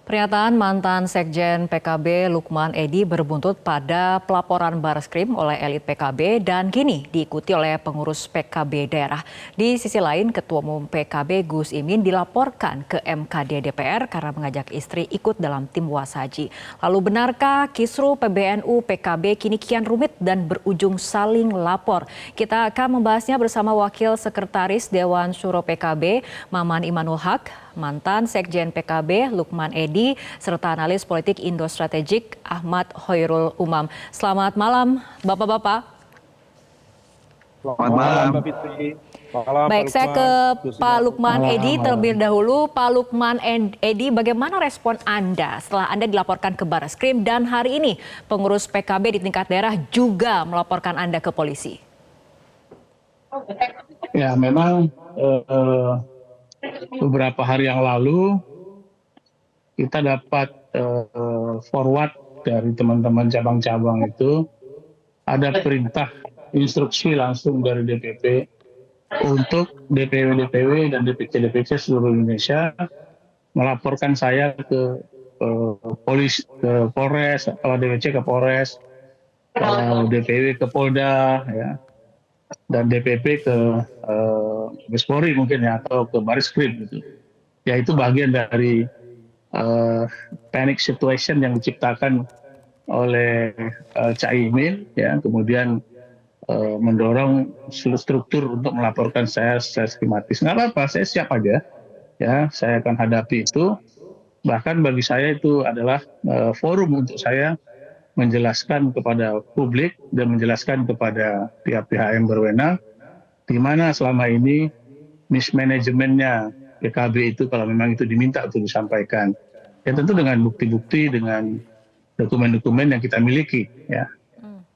Pernyataan mantan Sekjen PKB Lukman Edy berbuntut pada pelaporan Bareskrim oleh elit PKB dan kini diikuti oleh pengurus PKB daerah. Di sisi lain, Ketua Umum PKB Gus Imin dilaporkan ke MKD DPR karena mengajak istri ikut dalam tim wasaji. Lalu benarkah kisru PBNU PKB kini kian rumit dan berujung saling lapor? Kita akan membahasnya bersama Wakil Sekretaris Dewan Syuro PKB Maman Imanul Haq, mantan Sekjen PKB Lukman Edy, serta analis politik Indo Strategik Ahmad Hoirul Umam. Selamat malam, Bapak-Bapak. Selamat malam, Mbak Fitri. Malam, Baik, saya ke Pak Lukman Edy terlebih dahulu. Pak Lukman Edy, bagaimana respon Anda setelah Anda dilaporkan ke Bareskrim dan hari ini pengurus PKB di tingkat daerah juga melaporkan Anda ke polisi? Ya, memang beberapa hari yang lalu kita dapat forward dari teman-teman cabang-cabang itu ada perintah instruksi langsung dari DPP untuk DPW-DPW dan DPC-DPC seluruh Indonesia melaporkan saya ke polisi, ke Polres, kalau DPC ke Polres, DPW ke Polda, ya, dan DPP ke Mabes Polri mungkin ya, atau ke Bareskrim gitu. Ya, itu bagian dari panic situation yang diciptakan oleh Caimin, ya, kemudian mendorong seluruh struktur untuk melaporkan saya secara sistematis. Nggak apa-apa, saya siap aja, ya, saya akan hadapi itu. Bahkan bagi saya itu adalah forum untuk saya menjelaskan kepada publik dan menjelaskan kepada pihak-pihak yang berwenang di mana selama ini mismanajemennya PKB itu kalau memang itu diminta untuk disampaikan. Ya tentu dengan bukti-bukti, dengan dokumen-dokumen yang kita miliki. Ya,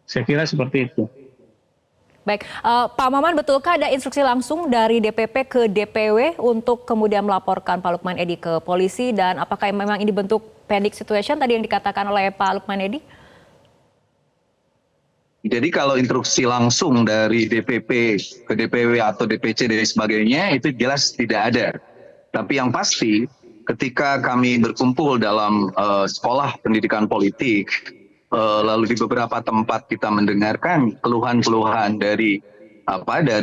saya kira seperti itu. Baik, Pak Maman, betulkah ada instruksi langsung dari DPP ke DPW untuk kemudian melaporkan Pak Lukman Edy ke polisi, dan apakah memang ini bentuk panic situation tadi yang dikatakan oleh Pak Lukman Edy? Jadi kalau instruksi langsung dari DPP ke DPW atau DPC dan sebagainya itu jelas tidak ada. Tapi yang pasti ketika kami berkumpul dalam sekolah pendidikan politik, lalu di beberapa tempat kita mendengarkan keluhan-keluhan dari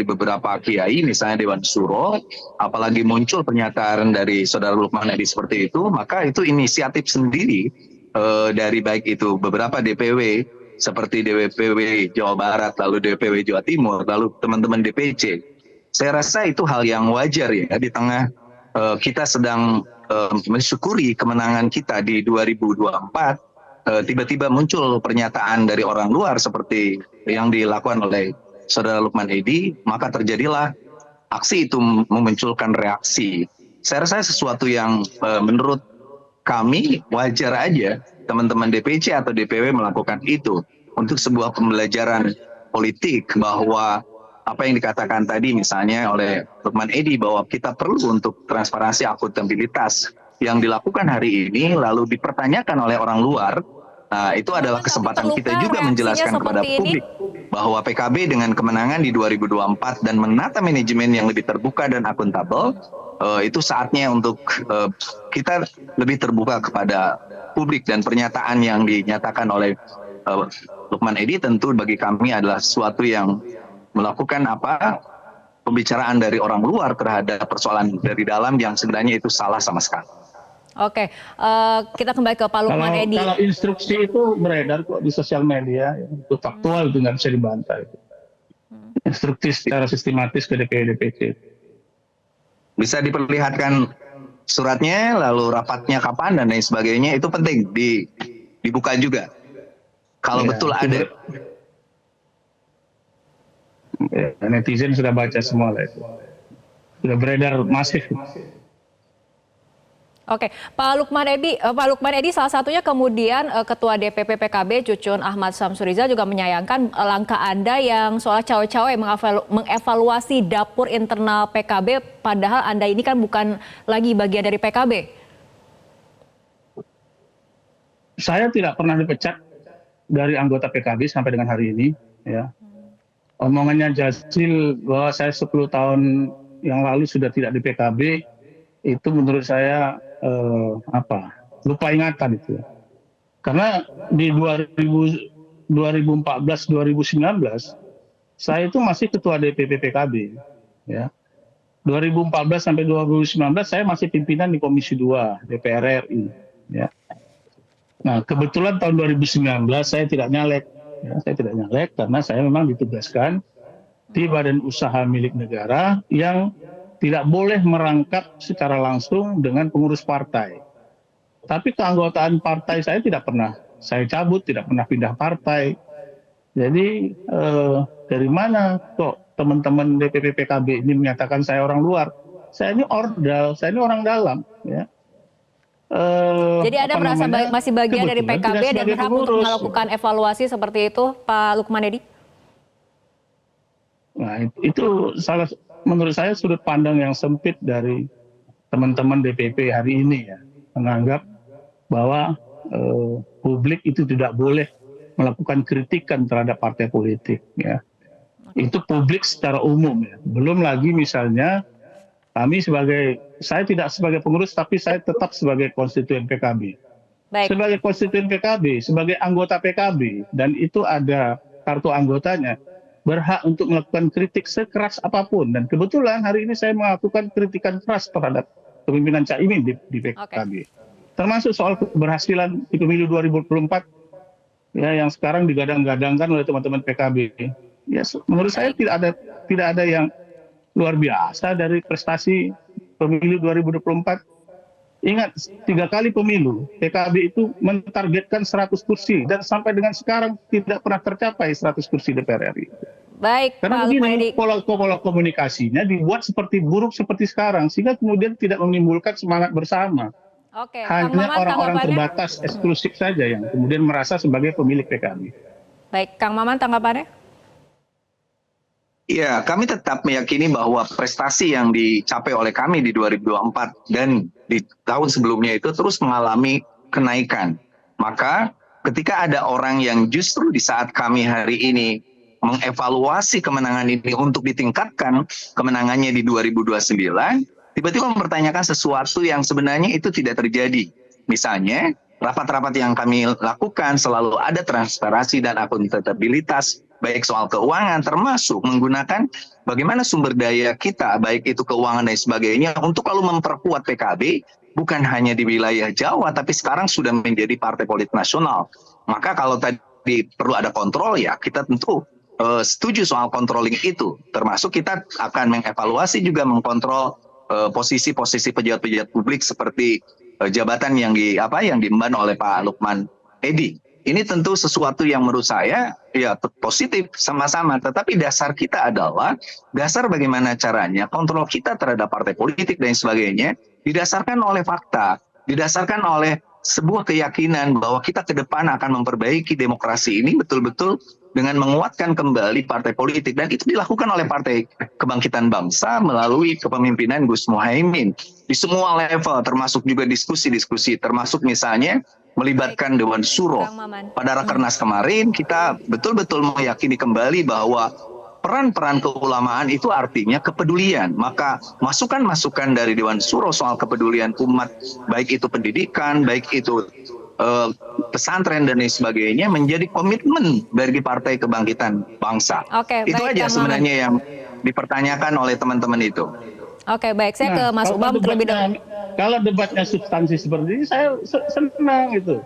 beberapa kiai, misalnya Dewan Syuro, apalagi muncul pernyataan dari Saudara Lukman Edy seperti itu, maka itu inisiatif sendiri dari baik itu beberapa DPW seperti DPW Jawa Barat, lalu DPW Jawa Timur, lalu teman-teman DPC. Saya rasa itu hal yang wajar ya di tengah kita sedang mensyukuri kemenangan kita di 2024, tiba-tiba muncul pernyataan dari orang luar seperti yang dilakukan oleh Saudara Lukman Edy, maka terjadilah aksi itu memunculkan reaksi. Saya rasa sesuatu yang menurut kami wajar aja teman-teman DPC atau DPW melakukan itu untuk sebuah pembelajaran politik bahwa apa yang dikatakan tadi misalnya oleh Lukman Edy bahwa kita perlu untuk transparansi akuntabilitas yang dilakukan hari ini lalu dipertanyakan oleh orang luar. Nah, itu adalah kesempatan kita juga menjelaskan kepada publik bahwa PKB dengan kemenangan di 2024 dan menata manajemen yang lebih terbuka dan akuntabel, itu saatnya untuk kita lebih terbuka kepada publik, dan pernyataan yang dinyatakan oleh Lukman Edy tentu bagi kami adalah sesuatu yang melakukan pembicaraan dari orang luar terhadap persoalan dari dalam yang sebenarnya itu salah sama sekali. Oke, kita kembali ke Pak Lukman Edy. Kalau instruksi itu beredar kok di sosial media, ya, itu faktual, itu nggak bisa dibantah. Instruksi secara sistematis ke DPD DPC. Bisa diperlihatkan suratnya, lalu rapatnya kapan dan lain sebagainya, itu penting dibuka juga. Kalau ya, betul ada. Ya, netizen sudah baca semua lah itu. Sudah beredar masif. Oke, Pak Lukman Edy salah satunya kemudian Ketua DPP PKB Cucun Ahmad Samsuriza juga menyayangkan langkah Anda yang soal cawe-cawe mengevaluasi dapur internal PKB, padahal Anda ini kan bukan lagi bagian dari PKB. Saya tidak pernah dipecat dari anggota PKB sampai dengan hari ini, ya. Omongannya Jazil bahwa saya 10 tahun yang lalu sudah tidak di PKB, itu menurut saya lupa ingatan itu. Karena di 2014-2019 saya itu masih ketua DPP PKB, ya. 2014 sampai 2019 saya masih pimpinan di Komisi 2 DPR RI, ya. Nah, kebetulan tahun 2019 saya tidak nyalek, ya. Saya tidak nyalek karena saya memang ditugaskan di badan usaha milik negara yang tidak boleh merangkap secara langsung dengan pengurus partai. Tapi keanggotaan partai saya tidak pernah saya cabut, tidak pernah pindah partai. Jadi dari mana kok teman-teman DPP PKB ini menyatakan saya orang luar? Saya ini ordal, saya ini orang dalam. Ya. Jadi Anda merasa masih bagian dari PKB dan berhak untuk melakukan evaluasi seperti itu, Pak Lukman Edi? Nah, itu menurut saya sudut pandang yang sempit dari teman-teman DPP hari ini, ya, menganggap bahwa publik itu tidak boleh melakukan kritikan terhadap partai politik, ya. Itu publik secara umum, ya. Belum lagi misalnya saya tidak sebagai pengurus, tapi saya tetap sebagai konstituen PKB. Baik. Sebagai konstituen PKB, sebagai anggota PKB, dan itu ada kartu anggotanya, berhak untuk melakukan kritik sekeras apapun. Dan kebetulan hari ini saya melakukan kritikan keras terhadap kepemimpinan Caimin di PKB. Okay. Termasuk soal keberhasilan di pemilu 2024, ya, yang sekarang digadang-gadangkan oleh teman-teman PKB. Ya, menurut saya tidak ada yang luar biasa dari prestasi pemilu 2024. Ingat, 3 kali pemilu PKB itu mentargetkan 100 kursi dan sampai dengan sekarang tidak pernah tercapai 100 kursi DPR RI. Baik, karena Pak begini, pola komunikasinya dibuat buruk seperti sekarang, sehingga kemudian tidak menimbulkan semangat bersama. Oke, hanya orang-orang terbatas eksklusif saja yang kemudian merasa sebagai pemilik PKB. Baik, Kang Maman, tanggapannya? Ya, kami tetap meyakini bahwa prestasi yang dicapai oleh kami di 2024 dan di tahun sebelumnya itu terus mengalami kenaikan. Maka ketika ada orang yang justru di saat kami hari ini mengevaluasi kemenangan ini untuk ditingkatkan kemenangannya di 2029, tiba-tiba mempertanyakan sesuatu yang sebenarnya itu tidak terjadi. Misalnya, rapat-rapat yang kami lakukan selalu ada transparansi dan akuntabilitas, baik soal keuangan, termasuk menggunakan bagaimana sumber daya kita, baik itu keuangan dan sebagainya, untuk lalu memperkuat PKB, bukan hanya di wilayah Jawa, tapi sekarang sudah menjadi partai politik nasional. Maka kalau tadi perlu ada kontrol, ya kita tentu setuju soal controlling itu. Termasuk kita akan mengevaluasi juga mengkontrol posisi-posisi pejabat-pejabat publik seperti jabatan yang diemban oleh Pak Lukman Edi. Ini tentu sesuatu yang menurut saya ya positif sama-sama, tetapi dasar kita adalah dasar bagaimana caranya kontrol kita terhadap partai politik dan sebagainya didasarkan oleh fakta, didasarkan oleh sebuah keyakinan bahwa kita ke depan akan memperbaiki demokrasi ini betul-betul dengan menguatkan kembali partai politik, dan itu dilakukan oleh Partai Kebangkitan Bangsa melalui kepemimpinan Gus Muhaimin di semua level, termasuk juga diskusi-diskusi, termasuk misalnya melibatkan Dewan Suro. Pada Rakernas kemarin kita betul-betul meyakini kembali bahwa peran-peran keulamaan itu artinya kepedulian. Maka masukan-masukan dari Dewan Suro soal kepedulian umat, baik itu pendidikan, baik itu pesantren dan lain sebagainya, menjadi komitmen dari Partai Kebangkitan Bangsa. Itu aja sebenarnya yang dipertanyakan oleh teman-teman itu. Oke, baik. Saya ke Mas Umam terlebih dahulu. Kalau debatnya substansi seperti ini, saya senang itu.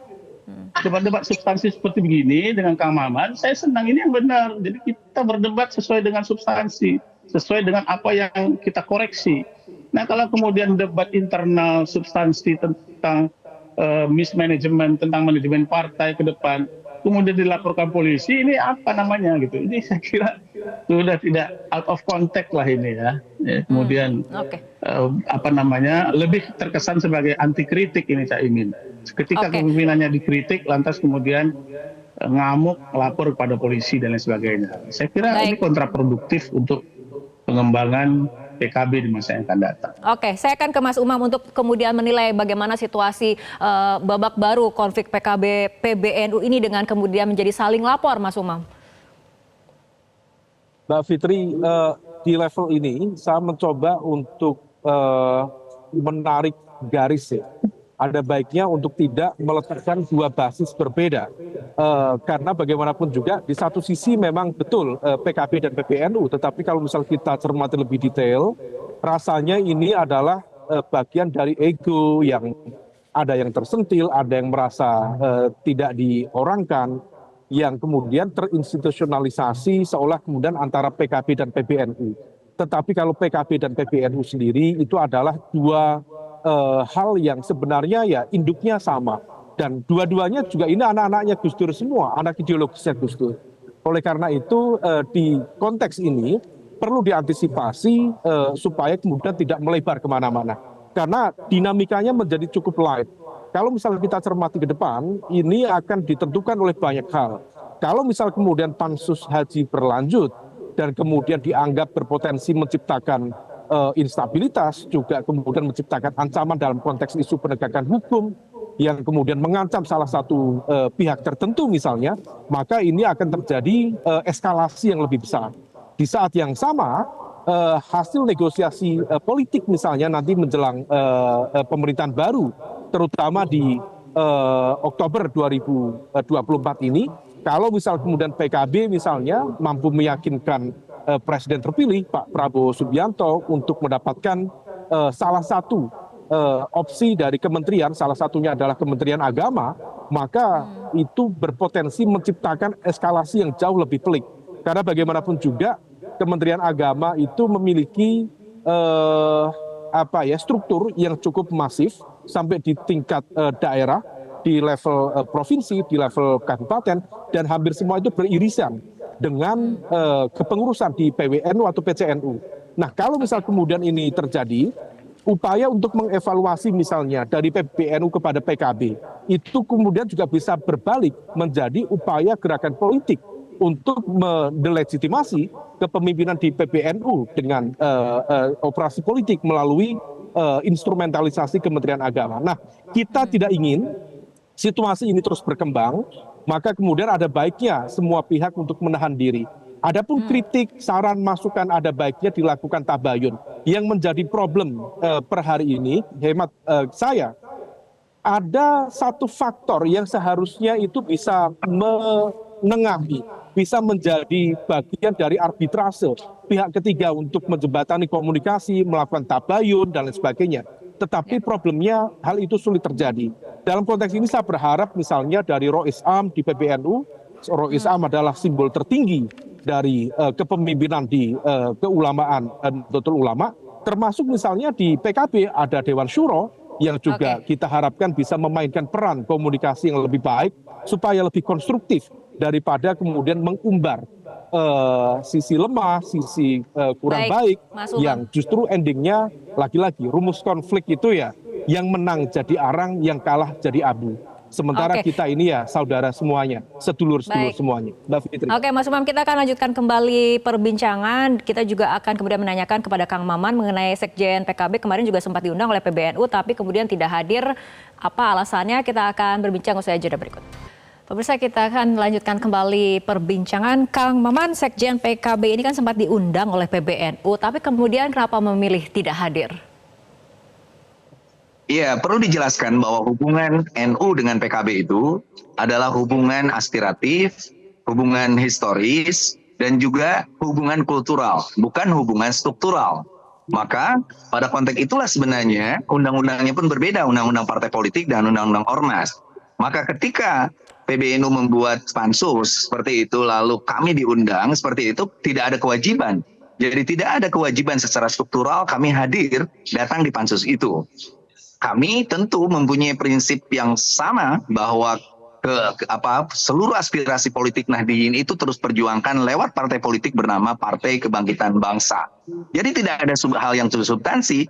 Debat-debat substansi seperti begini dengan Kang Maman, saya senang, ini yang benar. Jadi kita berdebat sesuai dengan substansi, sesuai dengan apa yang kita koreksi. Nah, kalau kemudian debat internal substansi tentang mismanagement, tentang manajemen partai ke depan, kemudian dilaporkan polisi, ini apa namanya gitu? Ini saya kira sudah tidak out of context lah ini ya. Kemudian lebih terkesan sebagai anti kritik ini Caimin. Ketika kepemimpinannya dikritik, lantas kemudian ngamuk, lapor kepada polisi dan lain sebagainya. Saya kira ini kontraproduktif untuk pengembangan PKB di masa yang akan datang. Oke, saya akan ke Mas Umam untuk kemudian menilai bagaimana situasi babak baru konflik PKB PBNU ini dengan kemudian menjadi saling lapor, Mas Umam. Mbak Fitri, di level ini saya mencoba untuk menarik garis ya, ada baiknya untuk tidak meletakkan dua basis berbeda. Karena bagaimanapun juga di satu sisi memang betul PKB dan PBNU, tetapi kalau misal kita cermati lebih detail, rasanya ini adalah bagian dari ego yang ada yang tersentil, ada yang merasa tidak diorangkan, yang kemudian terinstitusionalisasi seolah kemudian antara PKB dan PBNU. Tetapi kalau PKB dan PBNU sendiri itu adalah dua hal yang sebenarnya ya induknya sama, dan dua-duanya juga ini anak-anaknya Gus Dur semua, anak ideologisnya Gus Dur. Oleh karena itu di konteks ini perlu diantisipasi supaya kemudian tidak melebar kemana-mana, karena dinamikanya menjadi cukup light. Kalau misalnya kita cermati ke depan, ini akan ditentukan oleh banyak hal. Kalau misal kemudian pansus haji berlanjut dan kemudian dianggap berpotensi menciptakan instabilitas, juga kemudian menciptakan ancaman dalam konteks isu penegakan hukum yang kemudian mengancam salah satu pihak tertentu misalnya, maka ini akan terjadi eskalasi yang lebih besar. Di saat yang sama, hasil negosiasi politik misalnya nanti menjelang pemerintahan baru, terutama di Oktober 2024 ini, kalau misal kemudian PKB misalnya mampu meyakinkan Presiden terpilih Pak Prabowo Subianto untuk mendapatkan salah satu opsi dari kementerian, salah satunya adalah Kementerian Agama, maka itu berpotensi menciptakan eskalasi yang jauh lebih pelik. Karena bagaimanapun juga Kementerian Agama itu memiliki struktur yang cukup masif sampai di tingkat daerah, di level provinsi, di level kabupaten, dan hampir semua itu beririsan dengan kepengurusan di PWNU atau PCNU. Nah, kalau misal kemudian ini terjadi, upaya untuk mengevaluasi misalnya dari PBNU kepada PKB, itu kemudian juga bisa berbalik menjadi upaya gerakan politik untuk mendelegitimasi kepemimpinan di PBNU dengan operasi politik melalui instrumentalisasi Kementerian Agama. Nah, kita tidak ingin situasi ini terus berkembang, maka kemudian ada baiknya semua pihak untuk menahan diri. Adapun kritik, saran, masukan ada baiknya dilakukan tabayun. Yang menjadi problem per hari ini, hemat saya, ada satu faktor yang seharusnya itu bisa menengahi, bisa menjadi bagian dari arbitrase pihak ketiga untuk menjembatani komunikasi, melakukan tabayun, dan lain sebagainya. Tetapi problemnya hal itu sulit terjadi. Dalam konteks ini saya berharap misalnya dari Rois Am di PBNU, Rois Am adalah simbol tertinggi dari kepemimpinan di keulamaan Nahdlatul Ulama, termasuk misalnya di PKB ada Dewan Syuro yang juga kita harapkan bisa memainkan peran komunikasi yang lebih baik supaya lebih konstruktif daripada kemudian mengumbar sisi lemah, sisi kurang baik yang justru endingnya lagi-lagi rumus konflik itu ya yang menang jadi arang, yang kalah jadi abu. Sementara kita ini ya saudara semuanya, sedulur-sedulur semuanya. Mbak Fitri. Oke, Mas Umam, kita akan lanjutkan kembali perbincangan. Kita juga akan kemudian menanyakan kepada Kang Maman mengenai Sekjen PKB kemarin juga sempat diundang oleh PBNU tapi kemudian tidak hadir. Apa alasannya? Kita akan berbincang usai jeda berikut. Pemirsa, kita akan lanjutkan kembali perbincangan. Kang Maman, Sekjen PKB ini kan sempat diundang oleh PBNU, tapi kemudian kenapa memilih tidak hadir? Iya, perlu dijelaskan bahwa hubungan NU dengan PKB itu adalah hubungan aspiratif, hubungan historis, dan juga hubungan kultural, bukan hubungan struktural. Maka pada konteks itulah sebenarnya undang-undangnya pun berbeda, undang-undang partai politik dan undang-undang ormas. Maka ketika PBNU membuat pansus seperti itu, lalu kami diundang seperti itu, tidak ada kewajiban. Jadi tidak ada kewajiban secara struktural kami hadir datang di pansus itu. Kami tentu mempunyai prinsip yang sama bahwa seluruh aspirasi politik Nahdliyin itu terus perjuangkan lewat partai politik bernama Partai Kebangkitan Bangsa. Jadi tidak ada hal yang substansi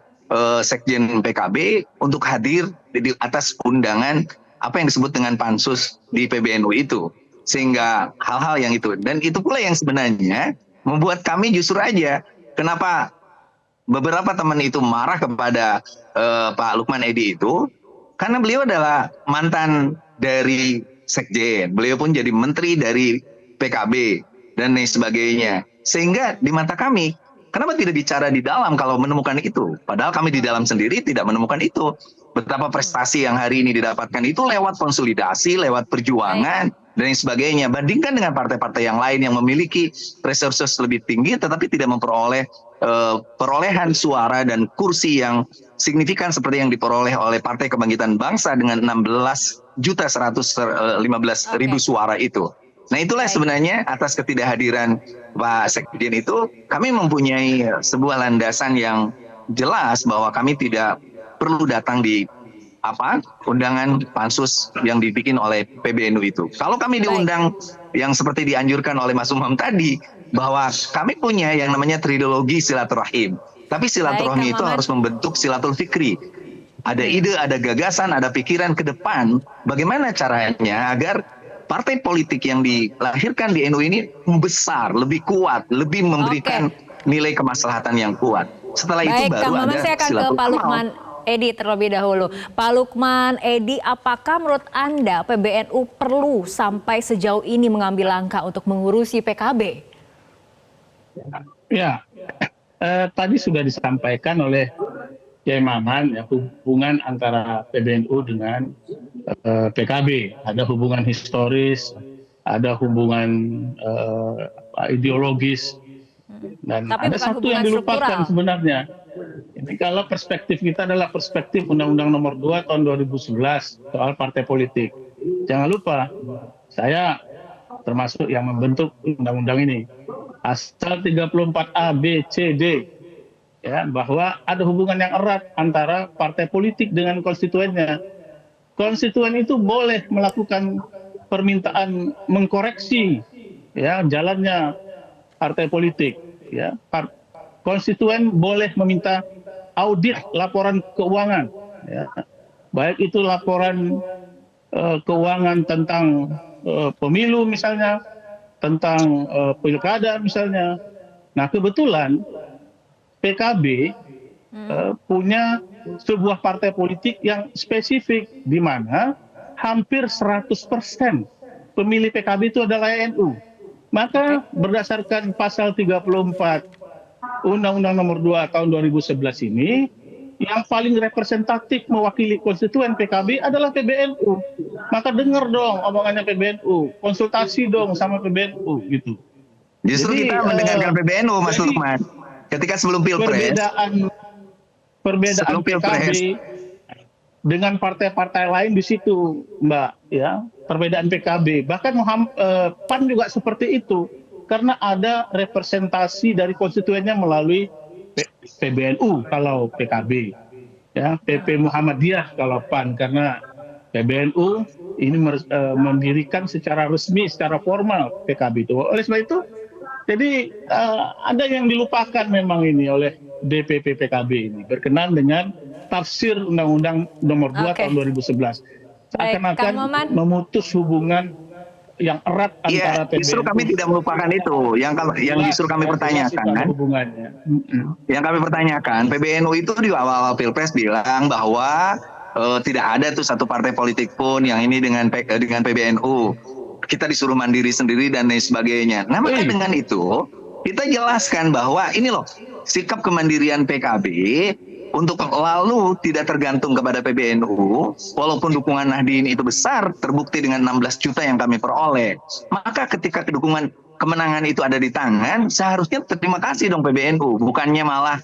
Sekjen PKB untuk hadir di atas undangan apa yang disebut dengan pansus di PBNU itu. Sehingga hal-hal yang itu. Dan itu pula yang sebenarnya membuat kami justru aja kenapa beberapa teman itu marah kepada Pak Lukman Edy itu, karena beliau adalah mantan dari Sekjen, beliau pun jadi menteri dari PKB dan lain sebagainya. Sehingga di mata kami Kenapa tidak bicara di dalam kalau menemukan itu? Padahal kami di dalam sendiri tidak menemukan itu. Betapa prestasi yang hari ini didapatkan itu lewat konsolidasi, lewat perjuangan, dan lain sebagainya. Bandingkan dengan partai-partai yang lain yang memiliki resources lebih tinggi tetapi tidak memperoleh perolehan suara dan kursi yang signifikan seperti yang diperoleh oleh Partai Kebangkitan Bangsa dengan 16.115.000 suara itu. Nah itulah sebenarnya atas ketidakhadiran Pak Sekjen itu kami mempunyai sebuah landasan yang jelas bahwa kami tidak perlu datang di undangan pansus yang dibikin oleh PBNU itu. Kalau kami diundang yang seperti dianjurkan oleh Mas Umam tadi, bahwa kami punya yang namanya trilogi silaturahim. Tapi silaturahmi itu harus membentuk silatul fikri. Ada ide, ada gagasan, ada pikiran ke depan. Bagaimana caranya agar partai politik yang dilahirkan di NU ini besar, lebih kuat, lebih memberikan nilai kemaslahatan yang kuat. Setelah itu baru ada saya akan ke Pak Lukman Edi terlebih dahulu. Pak Lukman Edi, apakah menurut Anda PBNU perlu sampai sejauh ini mengambil langkah untuk mengurusi PKB? Ya, tadi sudah disampaikan oleh Kiai Maman ya, hubungan antara PBNU dengan PKB. Ada hubungan historis, ada hubungan ideologis, dan tapi ada satu yang dilupakan sebenarnya. Ini kalau perspektif kita adalah perspektif Undang-Undang Nomor 2 Tahun 2011 soal partai politik. Jangan lupa, saya termasuk yang membentuk undang-undang ini. Pasal 34A, B, C, D, ya, bahwa ada hubungan yang erat antara partai politik dengan konstituennya. Konstituen itu boleh melakukan permintaan mengkoreksi ya jalannya partai politik. Ya, konstituen boleh meminta audit laporan keuangan, ya. Baik itu laporan keuangan tentang pemilu misalnya, tentang pilkada misalnya. Nah kebetulan PKB punya sebuah partai politik yang spesifik di mana hampir 100% pemilih PKB itu adalah NU. Maka berdasarkan pasal 34 Undang-Undang Nomor 2 Tahun 2011 ini, yang paling representatif mewakili konstituen PKB adalah PBNU. Maka dengar dong omongannya PBNU, konsultasi dong sama PBNU gitu. Justru jadi, kita mendengarkan PBNU, Mas Lukman. Ketika sebelum Pilpres. Perbedaan PKB dengan partai-partai lain di situ, Mbak, ya. Perbedaan PKB. Bahkan PAN juga seperti itu. Karena ada representasi dari konstituennya melalui PBNU kalau PKB, ya, PP Muhammadiyah kalau PAN, karena PBNU ini mendirikan secara resmi, secara formal PKB itu. Oleh sebab itu, jadi ada yang dilupakan memang ini oleh DPP PKB ini berkenan dengan tafsir Undang-Undang Nomor 2 Tahun 2011. Seakan-akan memutus hubungan yang erat antara PBNU. Justru kami tidak melupakan itu. Yang justru kami pertanyakan kan. Yang kami pertanyakan, PBNU itu di awal-awal Pilpres bilang bahwa tidak ada tuh satu partai politik pun yang ini dengan PBNU. Kita disuruh mandiri sendiri dan lain sebagainya. Nah, maka dengan itu kita jelaskan bahwa ini loh sikap kemandirian PKB untuk lalu tidak tergantung kepada PBNU, walaupun dukungan Nahdien itu besar, terbukti dengan 16 juta yang kami peroleh. Maka ketika dukungan kemenangan itu ada di tangan, seharusnya terima kasih dong PBNU, bukannya malah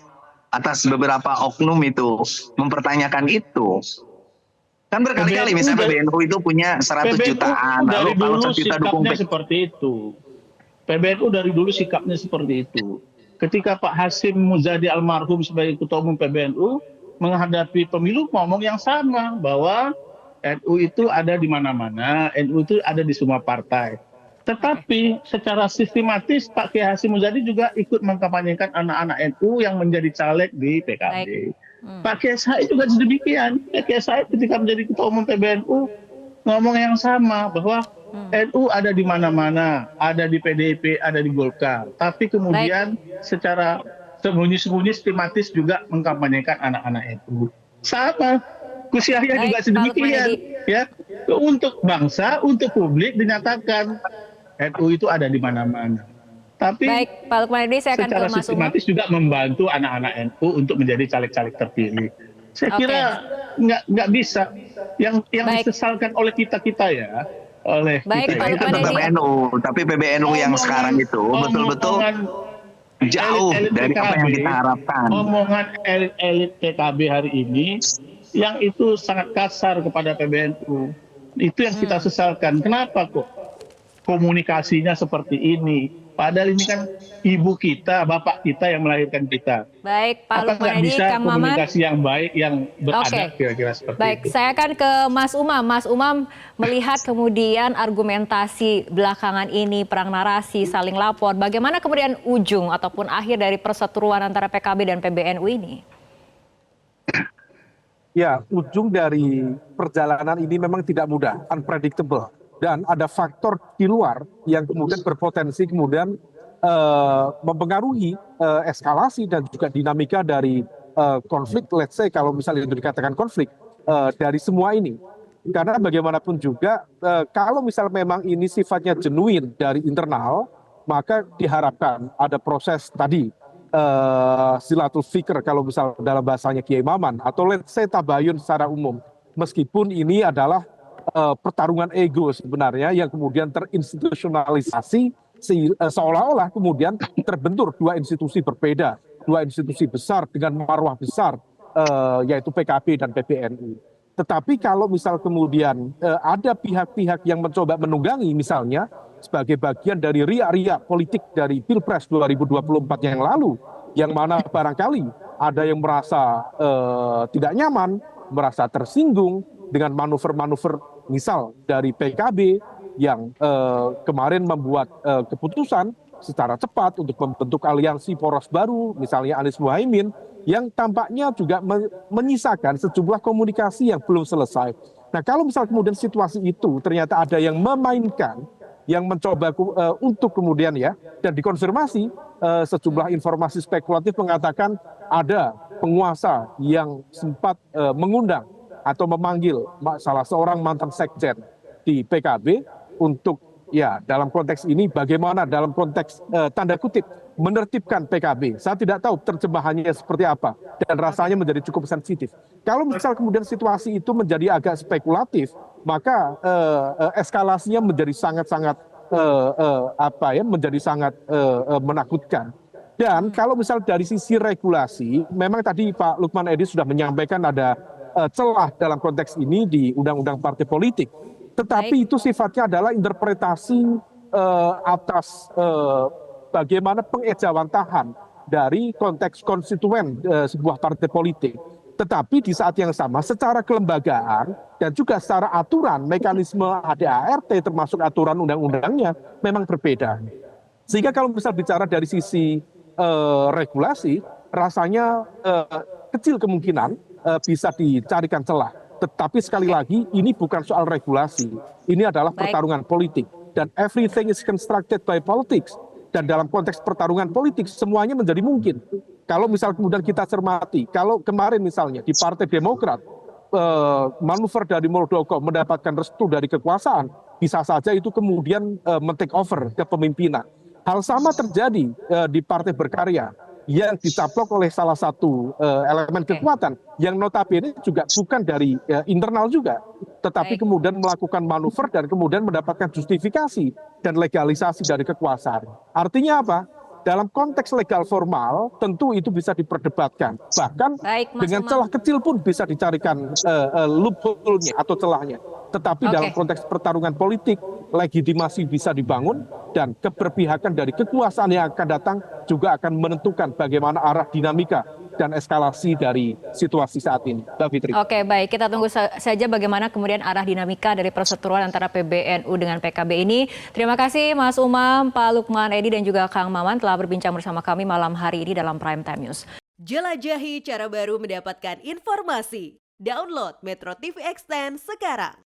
atas beberapa oknum itu mempertanyakan itu. Kan berkali-kali misalnya PBNU itu punya 100 jutaan, lalu kalau 1 juta dukung seperti itu. PBNU dari dulu sikapnya seperti itu. Ketika Pak Hasyim Muzadi almarhum sebagai Ketua Umum PBNU menghadapi pemilu ngomong yang sama, bahwa NU itu ada di mana-mana, NU itu ada di semua partai. Tetapi secara sistematis Pak Kiai Hasyim Muzadi juga ikut mengkampanyekan anak-anak NU yang menjadi caleg di PKB. Pak Kiai Said juga demikian. Pak Kiai Said ketika menjadi Ketua Umum PBNU ngomong yang sama, bahwa NU ada di mana-mana, ada di PDIP, ada di Golkar. Tapi kemudian secara sembunyi-sembunyi sistematis juga mengkampanyekan anak-anak NU. Sama, Gus Yahya juga sedemikian. Ya, untuk bangsa, untuk publik dinyatakan NU itu ada di mana-mana. tapi Baik, Pak Lukman Edi, saya akan ke secara Mas Umam. sistematis juga membantu anak-anak NU untuk menjadi caleg-caleg terpilih. Saya Oke. kira nggak bisa. Yang Baik. disesalkan oleh kita ya, oleh Baik, kita Pak ya. Itu Lukman tetap Edi. NU, tapi PBNU yang sekarang itu betul-betul jauh elit-elit dari apa yang PKB, kita harapkan. omongan elit PKB hari ini yang itu sangat kasar kepada PBNU. Itu yang kita sesalkan. Kenapa kok komunikasinya seperti ini? Padahal ini kan ibu kita, bapak kita yang melahirkan kita. Baik, Pak Apa Lukman nggak Edi, bisa Kang Maman. komunikasi yang baik, yang beradab Oke. kira-kira seperti Baik, itu? saya akan ke Mas Umam. Mas Umam melihat kemudian argumentasi belakangan ini, perang narasi, saling lapor. Bagaimana kemudian ujung ataupun akhir dari perseteruan antara PKB dan PBNU ini? Ya, ujung dari perjalanan ini memang tidak mudah, unpredictable. Dan ada faktor di luar yang kemudian berpotensi kemudian mempengaruhi eskalasi dan juga dinamika dari konflik, let's say kalau misalnya itu dikatakan konflik, dari semua ini. Karena bagaimanapun juga, kalau misal memang ini sifatnya genuine dari internal, maka diharapkan ada proses tadi, silatul fikr kalau misal dalam bahasanya Kiai Maman, atau let's say tabayun secara umum. Meskipun ini adalah pertarungan ego sebenarnya yang kemudian terinstitusionalisasi seolah-olah kemudian terbentur dua institusi berbeda, dua institusi besar dengan marwah besar, yaitu PKB dan PBNU. Tetapi kalau misal kemudian ada pihak-pihak yang mencoba menunggangi misalnya sebagai bagian dari riak-riak politik dari Pilpres 2024 yang lalu, yang mana barangkali ada yang merasa tidak nyaman, merasa tersinggung dengan manuver-manuver misal dari PKB yang kemarin membuat keputusan secara cepat untuk membentuk aliansi poros baru, misalnya Anies Muhaimin, yang tampaknya juga menyisakan sejumlah komunikasi yang belum selesai. Nah, kalau misal kemudian situasi itu ternyata ada yang memainkan, yang mencoba untuk kemudian ya, dan dikonfirmasi sejumlah informasi spekulatif mengatakan ada penguasa yang sempat mengundang atau memanggil salah seorang mantan sekjen di PKB untuk ya dalam konteks ini bagaimana dalam konteks tanda kutip menertibkan PKB. Saya tidak tahu terjemahannya seperti apa dan rasanya menjadi cukup sensitif. Kalau misal kemudian situasi itu menjadi agak spekulatif, maka eskalasinya menjadi sangat-sangat menjadi sangat menakutkan. Dan kalau misal dari sisi regulasi, memang tadi Pak Lukman Edi sudah menyampaikan ada celah dalam konteks ini di Undang-Undang Partai Politik. Tetapi itu sifatnya adalah interpretasi atas bagaimana pengejawantahan dari konteks konstituen sebuah partai politik. Tetapi di saat yang sama secara kelembagaan dan juga secara aturan mekanisme ADART termasuk aturan undang-undangnya memang berbeda. Sehingga kalau misal bicara dari sisi regulasi, rasanya kecil kemungkinan bisa dicarikan celah. Tetapi sekali lagi ini bukan soal regulasi, ini adalah pertarungan politik dan everything is constructed by politics. Dan dalam konteks pertarungan politik semuanya menjadi mungkin. Kalau misal kemudian kita cermati, kalau kemarin misalnya di Partai Demokrat manuver dari Muldoko mendapatkan restu dari kekuasaan, bisa saja itu kemudian men-take over kepemimpinan. Hal sama terjadi di Partai Berkarya yang dicaplok oleh salah satu elemen kekuatan yang notabene juga bukan dari internal juga, tetapi kemudian melakukan manuver dan kemudian mendapatkan justifikasi dan legalisasi dari kekuasaan. Artinya apa? Dalam konteks legal formal tentu itu bisa diperdebatkan, bahkan dengan celah kecil pun bisa dicarikan loophole-nya atau celahnya. Tetapi dalam konteks pertarungan politik, legitimasi bisa dibangun dan keberpihakan dari kekuasaan yang akan datang juga akan menentukan bagaimana arah dinamika dan eskalasi dari situasi saat ini. Mbak Fitri. Oke, baik. Kita tunggu saja bagaimana kemudian arah dinamika dari perseteruan antara PBNU dengan PKB ini. Terima kasih Mas Umam, Pak Lukman Edi dan juga Kang Maman telah berbincang bersama kami malam hari ini dalam Prime Time News. Jelajahi cara baru mendapatkan informasi. Download Metro TV Extend sekarang.